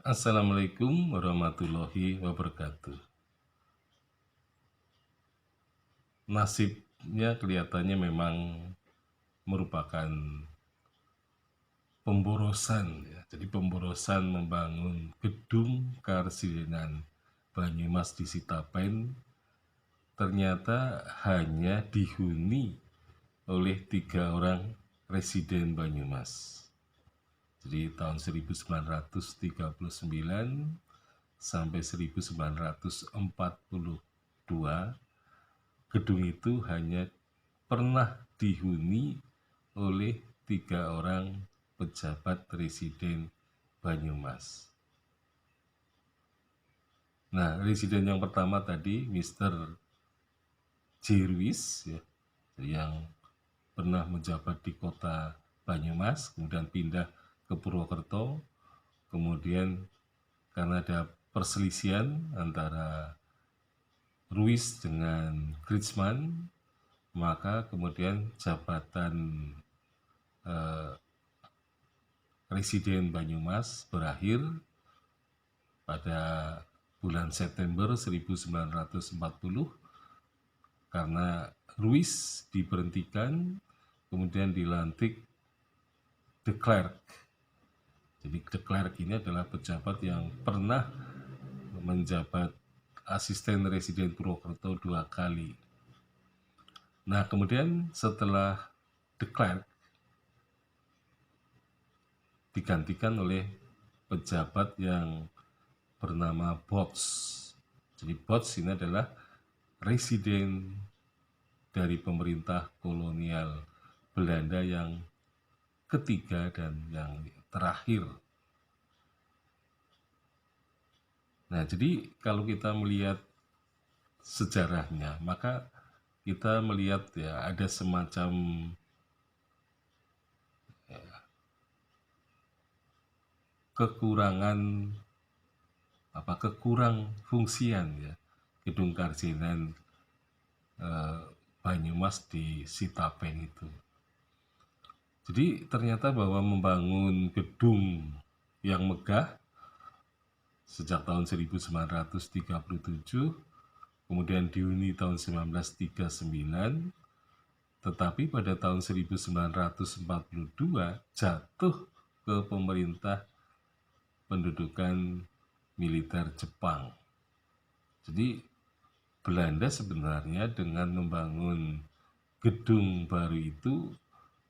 Assalamualaikum warahmatullahi wabarakatuh. Nasibnya kelihatannya memang merupakan pemborosan ya. Jadi pemborosan membangun gedung Karsidenan Banyumas di Sitapen ternyata hanya dihuni oleh 3 orang residen Banyumas. Jadi tahun 1939 sampai 1942 gedung itu hanya pernah dihuni oleh 3 orang pejabat residen Banyumas. Nah, residen yang pertama tadi, Mr. Jirwis, ya, yang pernah menjabat di kota Banyumas, kemudian pindah ke Purwokerto, kemudian karena ada perselisihan antara Ruiz dengan Griezmann, maka kemudian jabatan Residen Banyumas berakhir pada bulan September 1940 karena Ruiz diberhentikan, kemudian dilantik de Klerk. Jadi de Klerk ini adalah pejabat yang pernah menjabat asisten residen Purwokerto 2 kali. Nah, kemudian setelah de Klerk digantikan oleh pejabat yang bernama Bots. Jadi Bots ini adalah residen dari pemerintah kolonial Belanda yang ketiga dan yang terakhir. Nah, jadi kalau kita melihat sejarahnya, maka kita melihat ya ada semacam kekurang fungsian ya gedung Karsidenan Banyumas di Sitapen itu. Jadi ternyata bahwa membangun gedung yang megah sejak tahun 1937, kemudian dihuni tahun 1939, tetapi pada tahun 1942 jatuh ke pemerintah pendudukan militer Jepang. Jadi Belanda sebenarnya dengan membangun gedung baru itu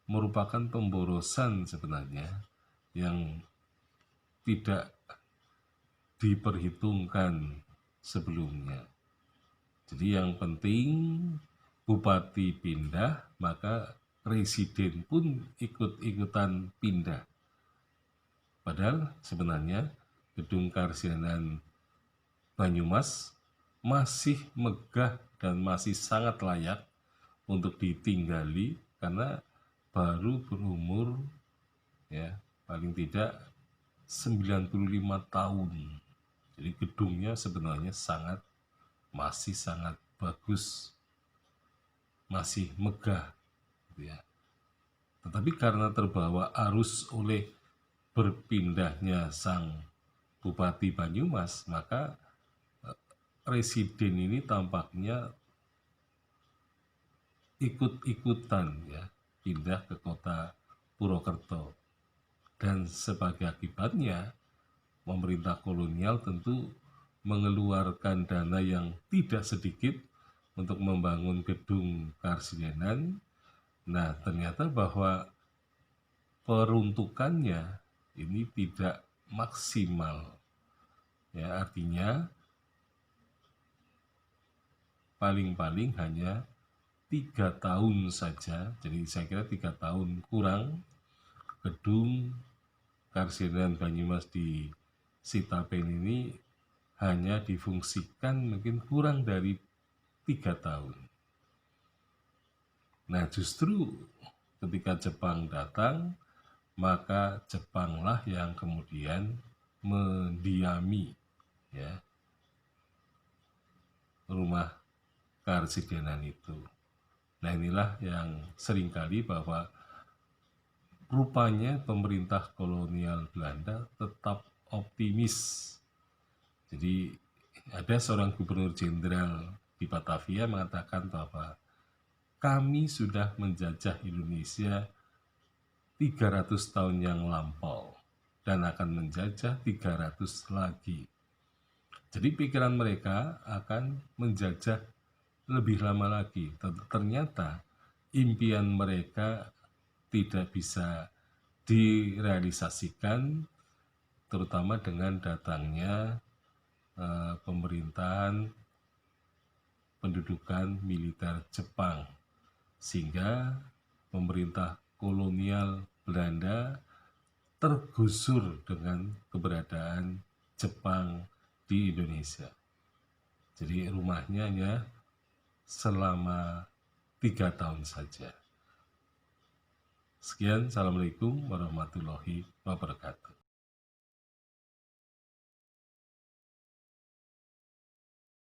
merupakan pemborosan sebenarnya yang tidak diperhitungkan sebelumnya. Jadi yang penting bupati pindah, maka residen pun ikut-ikutan pindah. Padahal sebenarnya gedung Karsidenan Banyumas masih megah dan masih sangat layak untuk ditinggali karena baru berumur ya paling tidak 95 tahun. Jadi gedungnya sebenarnya masih sangat bagus, masih megah gitu ya. Tetapi karena terbawa arus oleh berpindahnya sang Bupati Banyumas, maka residen ini tampaknya ikut-ikutan ya pindah ke kota Purwokerto. Dan sebagai akibatnya pemerintah kolonial tentu mengeluarkan dana yang tidak sedikit untuk membangun gedung Karsidenan. Nah, ternyata bahwa peruntukannya ini tidak maksimal. Ya, artinya paling-paling hanya 3 tahun saja. Jadi saya kira 3 tahun kurang gedung Karsidenan Banyumas di Sitapen ini hanya difungsikan mungkin kurang dari 3 tahun. Nah, justru ketika Jepang datang, maka Jepanglah yang kemudian mendiami ya rumah Karsidenan itu. Nah, inilah yang seringkali bahwa rupanya pemerintah kolonial Belanda tetap optimis. Jadi ada seorang gubernur jenderal di Batavia mengatakan bahwa kami sudah menjajah Indonesia 300 tahun yang lampau dan akan menjajah 300 lagi. Jadi pikiran mereka akan menjajah lebih lama lagi. Ternyata impian mereka tidak bisa direalisasikan, terutama dengan datangnya pemerintahan pendudukan militer Jepang, sehingga pemerintah kolonial Belanda tergusur dengan keberadaan Jepang di Indonesia. Jadi rumahnya hanya selama 3 tahun saja. Sekian, Assalamualaikum warahmatullahi wabarakatuh.